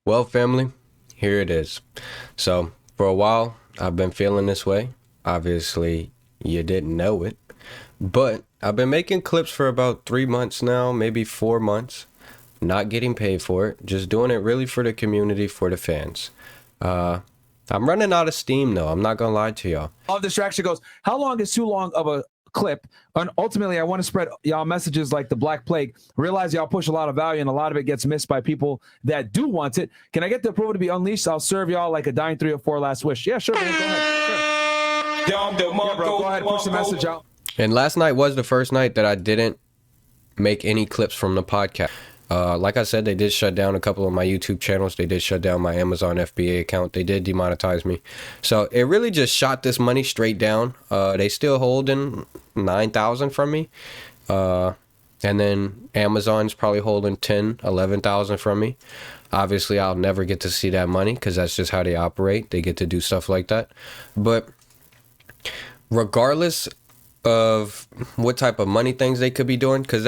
Well, family, here it is. So, for a while, I've been feeling this way. Obviously, you didn't know it, but I've been making clips for about 3 months now, maybe 4 months, not getting paid for it, just doing it really for the community, for the fans. Uh, I'm running out of steam though. I'm not gonna lie to y'all. LawOfDistraction goes, how long is too long of a clip? And ultimately, I want to spread y'all messages like the Black Plague. Realize y'all push a lot of value, and a lot of it gets missed by people that do want it. Can I get the approval to be unleashed? I'll serve y'all like a dying 304 last wish. Yeah, sure, man. Go ahead. Sure. Yeah, bro, go ahead, push the message out. And last night was the first night that I didn't make any clips from the podcast. Like I said, they did shut down a couple of my YouTube channels. They did shut down my Amazon FBA account. They did demonetize me. So it really just shot this money straight down. They still holding 9,000 from me. And then Amazon's probably holding 10, 11,000 from me. Obviously, I'll never get to see that money because that's just how they operate. They get to do stuff like that. But regardless of what type of money things they could be doing, because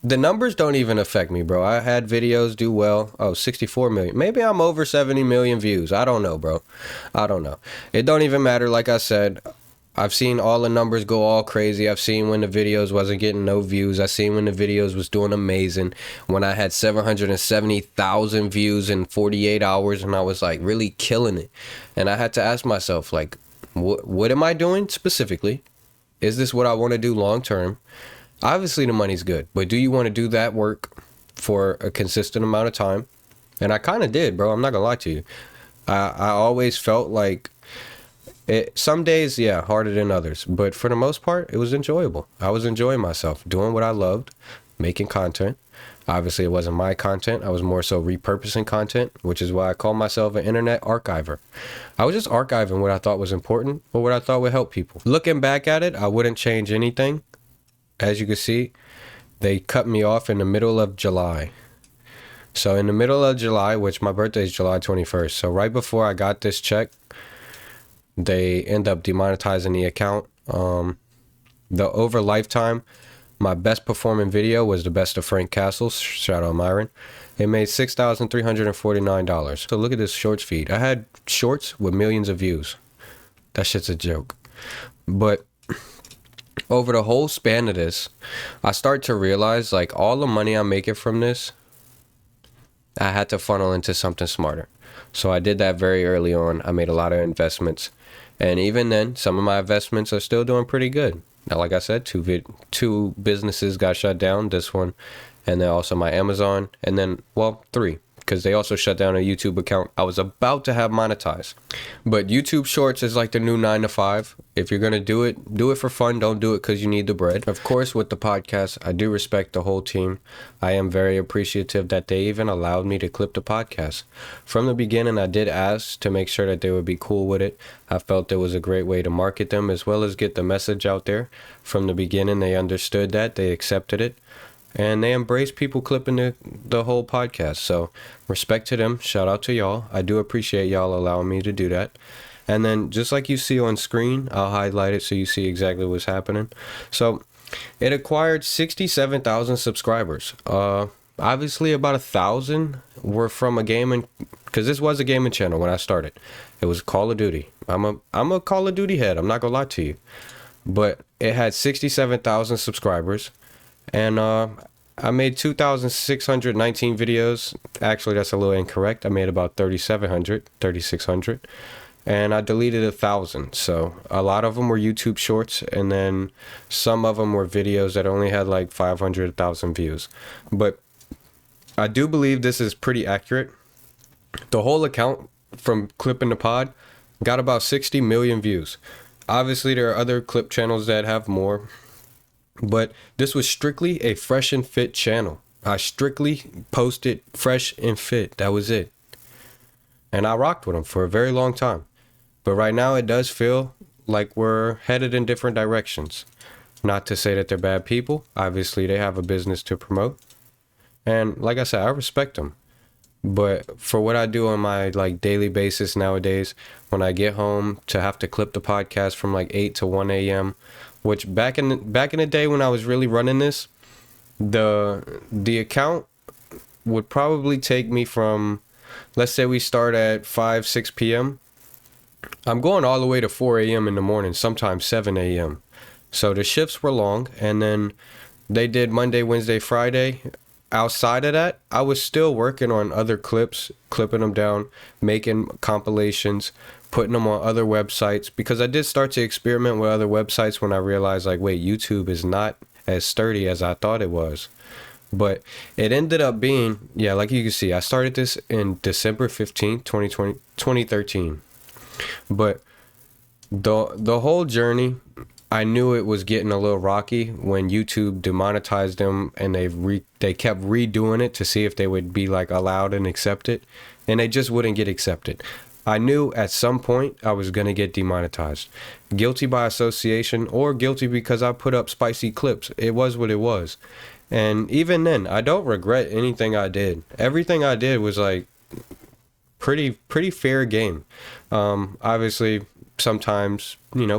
the numbers don't even affect me, bro. I had videos do well. Oh, 64 million. Maybe I'm over 70 million views. I don't know, bro. I don't know. It don't even matter. Like I said, I've seen all the numbers go all crazy. I've seen when the videos wasn't getting no views. I've seen when the videos was doing amazing. When I had 770,000 views in 48 hours and I was like really killing it. And I had to ask myself, like, what am I doing specifically? Is this what I want to do long term? Obviously the money's good, but do you want to do that work for a consistent amount of time? And I kind of did, bro. I'm not gonna lie to you. I always felt like it, some days, yeah, harder than others, but for the most part, it was enjoyable. I was enjoying myself, doing what I loved, making content. Obviously, it wasn't my content. I was more so repurposing content, which is why I call myself an internet archiver. I was just archiving what I thought was important or what I thought would help people. Looking back at it, I wouldn't change anything. As you can see, they cut me off in the middle of July. So in the middle of July, which my birthday is July 21st. So right before I got this check, they end up demonetizing the account. Over lifetime, my best performing video was the best of Frank Castle's. Shout out Myron. It made $6,349. So look at this shorts feed. I had shorts with millions of views. That shit's a joke. But over the whole span of this, I start to realize like all the money I'm making from this, I had to funnel into something smarter. So I did that very early on. I made a lot of investments. And even then, some of my investments are still doing pretty good. Now, like I said, two businesses got shut down, this one, and then also my Amazon, and then, well, three, because they also shut down a YouTube account I was about to have monetized. But YouTube Shorts is like the new 9 to 5. If you're going to do it for fun. Don't do it because you need the bread. Of course, with the podcast, I do respect the whole team. I am very appreciative that they even allowed me to clip the podcast. From the beginning, I did ask to make sure that they would be cool with it. I felt it was a great way to market them as well as get the message out there. From the beginning, they understood that. They accepted it. And they embrace people clipping the whole podcast. So respect to them. Shout out to y'all. I do appreciate y'all allowing me to do that. And then just like you see on screen, I'll highlight it so you see exactly what's happening. So it acquired 67,000 subscribers. Obviously about 1,000 were from a gaming, because this was a gaming channel when I started. It was Call of Duty. I'm a Call of Duty head. I'm not gonna lie to you. But it had 67,000 subscribers. And I made 2,619 videos. Actually, that's a little incorrect. I made about 3,600. And I deleted 1,000. So a lot of them were YouTube shorts. And then some of them were videos that only had like 500,000 views. But I do believe this is pretty accurate. The whole account from Clipping the Pod got about 60 million views. Obviously, there are other clip channels that have more. But this was strictly a fresh and fit channel. I strictly posted fresh and fit. That was it. And I rocked with them for a very long time. But right now it does feel like we're headed in different directions. Not to say that they're bad people. Obviously, they have a business to promote. And like I said, I respect them. But for what I do on my like daily basis nowadays, when I get home to have to clip the podcast from like 8 to 1 a.m., which back in the day when I was really running this, the account would probably take me from let's say we start at 5, 6 p.m. I'm going all the way to 4 a.m. in the morning, sometimes 7 a.m. So the shifts were long, and then they did Monday, Wednesday, Friday. Outside of that, I was still working on other clips, clipping them down, making compilations, putting them on other websites, because I did start to experiment with other websites when I realized, like, wait, YouTube is not as sturdy as I thought it was. But it ended up being, yeah, like you can see, I started this in December 15th, 2013. But the whole journey, I knew it was getting a little rocky when YouTube demonetized them, and they kept redoing it to see if they would be like allowed and accepted, and they just wouldn't get accepted. I knew at some point I was going to get demonetized. Guilty by association or guilty because I put up spicy clips. It was what it was. And even then, I don't regret anything I did. Everything I did was like pretty fair game. Obviously, sometimes,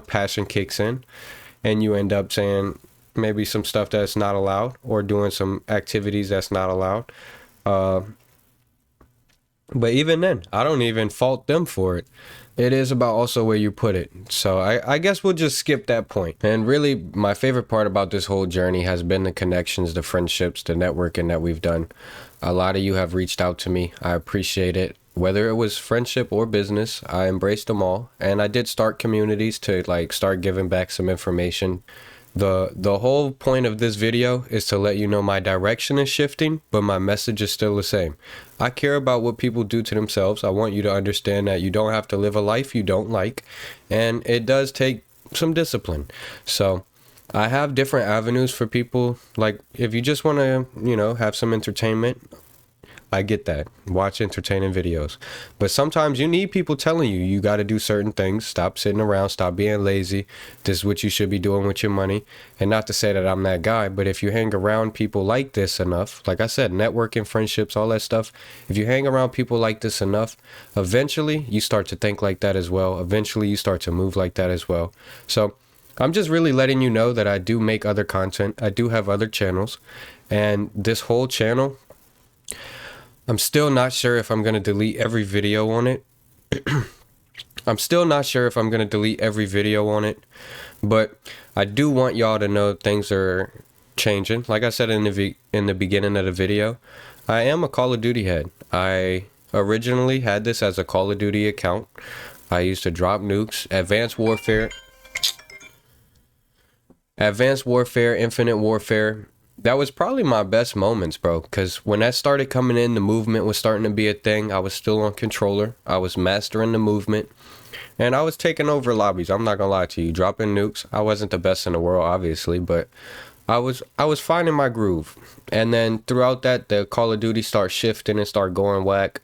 passion kicks in and you end up saying maybe some stuff that's not allowed or doing some activities that's not allowed. But even then, I don't even fault them for it. It is about also where you put it. So I guess we'll just skip that point. And really, my favorite part about this whole journey has been the connections, the friendships, the networking that we've done. A lot of you have reached out to me. I appreciate it. Whether it was friendship or business, I embraced them all. And I did start communities to start giving back some information. The whole point of this video is to let you know my direction is shifting, but my message is still the same. I care about what people do to themselves. I want you to understand that you don't have to live a life you don't like, and it does take some discipline. So I have different avenues for people. Like, if you just want to, have some entertainment, I get that. Watch entertaining videos. But sometimes you need people telling you got to do certain things. Stop sitting around. Stop being lazy. This is what you should be doing with your money. And not to say that I'm that guy, but if you hang around people like this enough, like I said, networking, friendships, all that stuff, if you hang around people like this enough, eventually you start to think like that as well. Eventually you start to move like that as well. So I'm just really letting you know that I do make other content. I do have other channels. And this whole channel, I'm still not sure if I'm going to delete every video on it. I'm still not sure if I'm going to delete every video on it. But I do want y'all to know things are changing. Like I said in the beginning of the video, I am a Call of Duty head. I originally had this as a Call of Duty account. I used to drop nukes, Advanced Warfare, Infinite Warfare. That was probably my best moments, bro, because when that started coming in, the movement was starting to be a thing. I was still on controller. I was mastering the movement, and I was taking over lobbies. I'm not gonna lie to you, dropping nukes. I wasn't the best in the world, obviously, but I was finding my groove. And then throughout that, the Call of Duty started shifting and start going whack.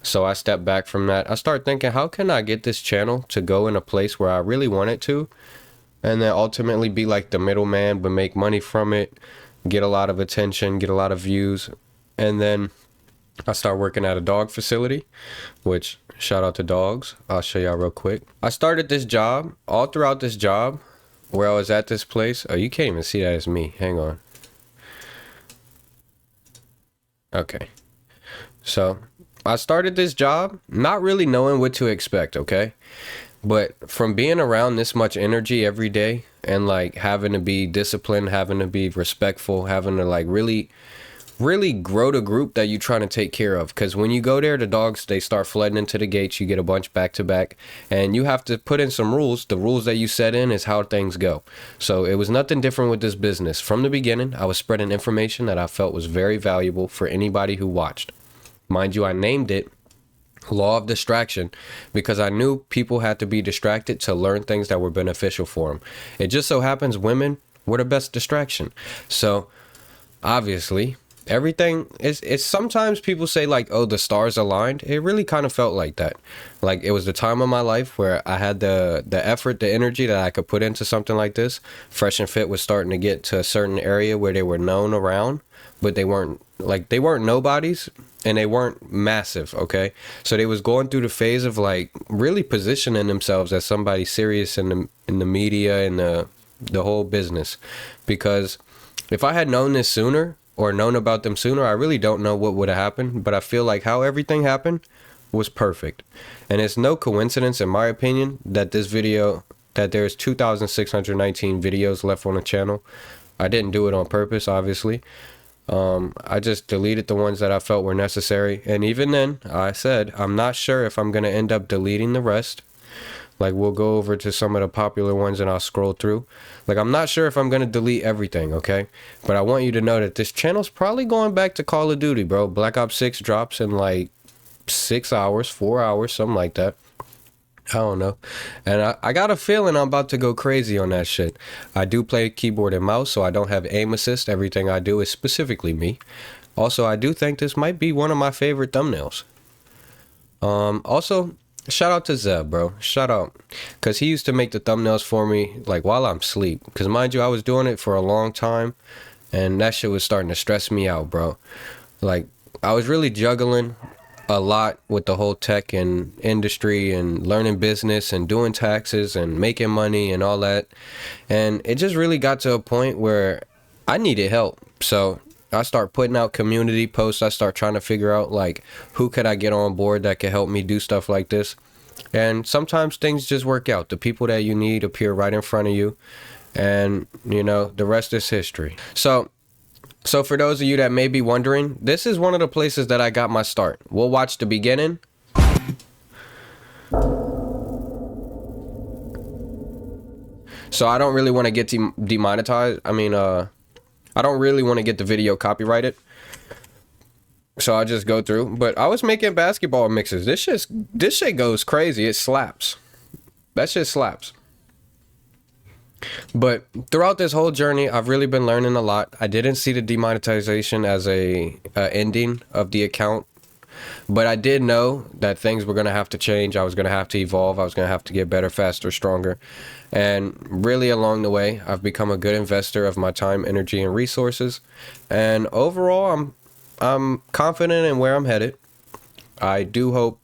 So I stepped back from that. I started thinking, how can I get this channel to go in a place where I really want it to, and then ultimately be like the middleman, but make money from it, get a lot of attention, get a lot of views. And then I start working at a dog facility, which, shout out to dogs. I'll show y'all real quick. I started this job. All throughout this job, where I was at this place, oh, you can't even see that as me. Hang on. Okay. So I started this job not really knowing what to expect, okay? But from being around this much energy every day and having to be disciplined, having to be respectful, having to really grow the group that you're trying to take care of. Because when you go there, the dogs, they start flooding into the gates. You get a bunch back to back, and you have to put in some rules. The rules that you set in is how things go. So it was nothing different with this business. From the beginning, I was spreading information that I felt was very valuable for anybody who watched. Mind you, I named it Law of Distraction because I knew people had to be distracted to learn things that were beneficial for them. It just so happens women were the best distraction. So obviously everything is, it's sometimes people say oh, the stars aligned. It really kind of felt like that. It was the time of my life where I had the effort, the energy that I could put into something like this. Fresh and Fit was starting to get to a certain area where they were known around, but they weren't nobodies, and they weren't massive, okay? So they was going through the phase of really positioning themselves as somebody serious in the media and the whole business. Because if I had known this sooner, or known about them sooner, I really don't know what would have happened, but I feel like how everything happened was perfect. And it's no coincidence, in my opinion, that there's 2,619 videos left on the channel. I didn't do it on purpose, obviously. I just deleted the ones that I felt were necessary. And even then, I said, I'm not sure if I'm going to end up deleting the rest. Like, we'll go over to some of the popular ones and I'll scroll through. Like, I'm not sure if I'm going to delete everything, okay? But I want you to know that this channel's probably going back to Call of Duty, bro. Black Ops 6 drops in like 6 hours, 4 hours, something like that. I don't know. And I got a feeling I'm about to go crazy on that shit. I do play keyboard and mouse, so I don't have aim assist. Everything I do is specifically me. Also, I do think this might be one of my favorite thumbnails. Also, shout out to Zeb, bro. Shout out. Because he used to make the thumbnails for me, like, while I'm asleep. Because, mind you, I was doing it for a long time, and that shit was starting to stress me out, bro. Like, I was really juggling a lot with the whole tech and industry and learning business and doing taxes and making money and all that. And it just really got to a point where I needed help. So I start putting out community posts. I start trying to figure out, like, who could I get on board that could help me do stuff like this. And sometimes things just work out. The people that you need appear right in front of you. And, you know, the rest is history. So for those of you that may be wondering, this is one of the places that I got my start. We'll watch the beginning. So I don't really want to get demonetized. I mean, I don't really want to get the video copyrighted. So I just go through. But I was making basketball mixes. This shit goes crazy. It slaps. That shit slaps. But throughout this whole journey, I've really been learning a lot. I didn't see the demonetization as a ending of the account, but I did know that things were going to have to change. I was going to have to evolve. I was going to have to get better, faster, stronger. And really along the way, I've become a good investor of my time, energy, and resources. And overall, I'm confident in where I'm headed. I do hope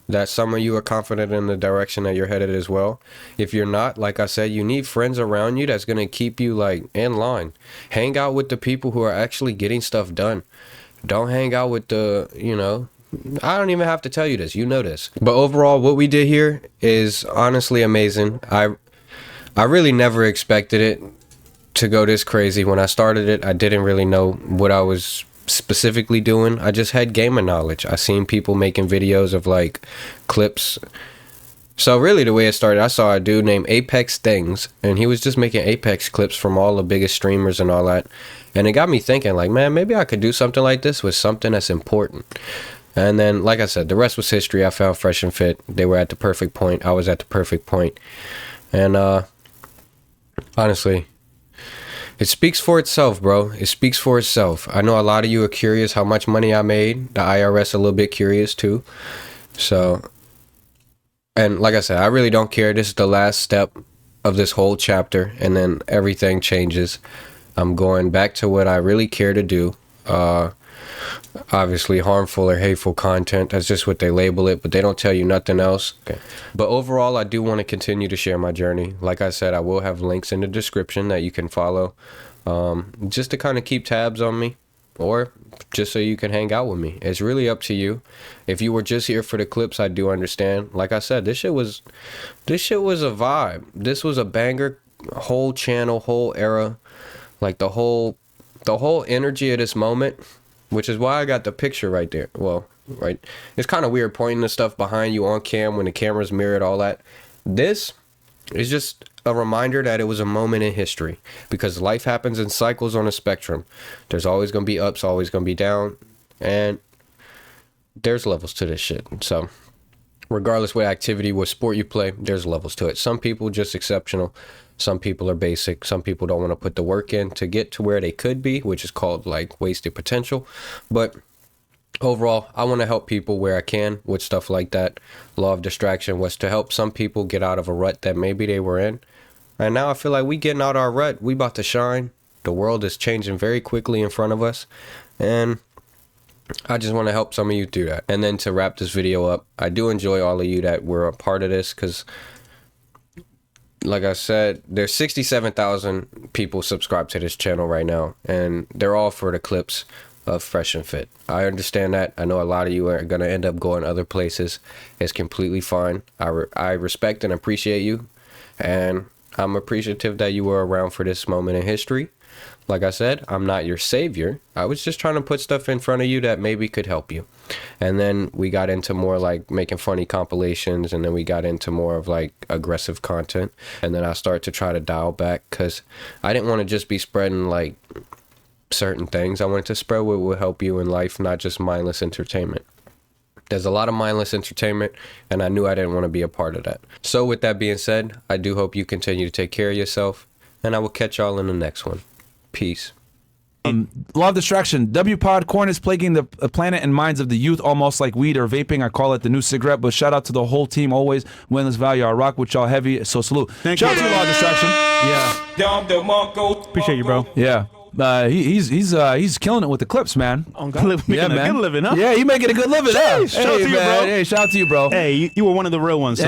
that some of you are confident in the direction that you're headed as well. If you're not, like I said, you need friends around you that's going to keep you, like, in line. Hang out with the people who are actually getting stuff done. Don't hang out with the, you know, I don't even have to tell you this. You know this. But overall, what we did here is honestly amazing. I really never expected it to go this crazy. When I started it, I didn't really know what I was specifically doing. I just had gamer knowledge. I seen people making videos of, like, clips. So really the way it started, I saw a dude named Apex Things, and he was just making Apex clips from all the biggest streamers and all that. And it got me thinking, like, man, maybe I could do something like this with something that's important. And then, like I said, the rest was history. I found Fresh and Fit. They were at the perfect point. I was at the perfect point. And honestly, it speaks for itself, bro. It speaks for itself. I know a lot of you are curious how much money I made. The IRS a little bit curious too. So, and like I said, I really don't care. This is the last step of this whole chapter, and then everything changes. I'm going back to what I really care to do. Obviously harmful or hateful content, that's just what they label it, but they don't tell you nothing else. Okay. But overall, I do want to continue to share my journey. Like I said, I will have links in the description that you can follow, just to kind of keep tabs on me, or just so you can hang out with me. It's really up to you. If you were just here for the clips, I do understand. Like I said, this shit was a vibe. This was a banger. Whole channel, whole era, like the whole energy of this moment. Which is why I got the picture right there. Well, right. It's kind of weird pointing the stuff behind you on cam when the camera's mirrored, all that. This is just a reminder that it was a moment in history. Because life happens in cycles on a spectrum. There's always going to be ups, always going to be down. And there's levels to this shit. So, regardless what activity, what sport you play, there's levels to it. Some people just exceptional. Some people are basic. Some people don't want to put the work in to get to where they could be, which is called, like, wasted potential. But overall, I want to help people where I can with stuff like that. Law of Distraction was to help some people get out of a rut that maybe they were in. And now I feel like we getting out our rut. We about to shine. The world is changing very quickly in front of us. And I just want to help some of you do that. And then to wrap this video up, I do enjoy all of you that were a part of this, because like I said, there's 67,000 people subscribed to this channel right now, and they're all for the clips of Fresh and Fit. I understand that. I know a lot of you are going to end up going other places. It's completely fine. I respect and appreciate you, and I'm appreciative that you were around for this moment in history. Like I said, I'm not your savior. I was just trying to put stuff in front of you that maybe could help you. And then we got into more like making funny compilations, and then we got into more of like aggressive content. And then I started to try to dial back because I didn't want to just be spreading like certain things. I wanted to spread what will help you in life, not just mindless entertainment. There's a lot of mindless entertainment, and I knew I didn't want to be a part of that. So with that being said, I do hope you continue to take care of yourself, and I will catch y'all in the next one. Peace. Law of Distraction. W-Pod corn is plaguing the planet and minds of the youth almost like weed or vaping. I call it the new cigarette, but shout out to the whole team always. Wellness value. I rock with y'all heavy, so salute. Shout out to you, Law of Distraction. Yeah. Appreciate you, bro. Yeah. He's killing it with the clips, man. Making a good living, huh? Yeah, you making a good living. Huh? Shout out to you, man. bro. Hey, shout out to you, bro. Hey, you were one of the real ones. So.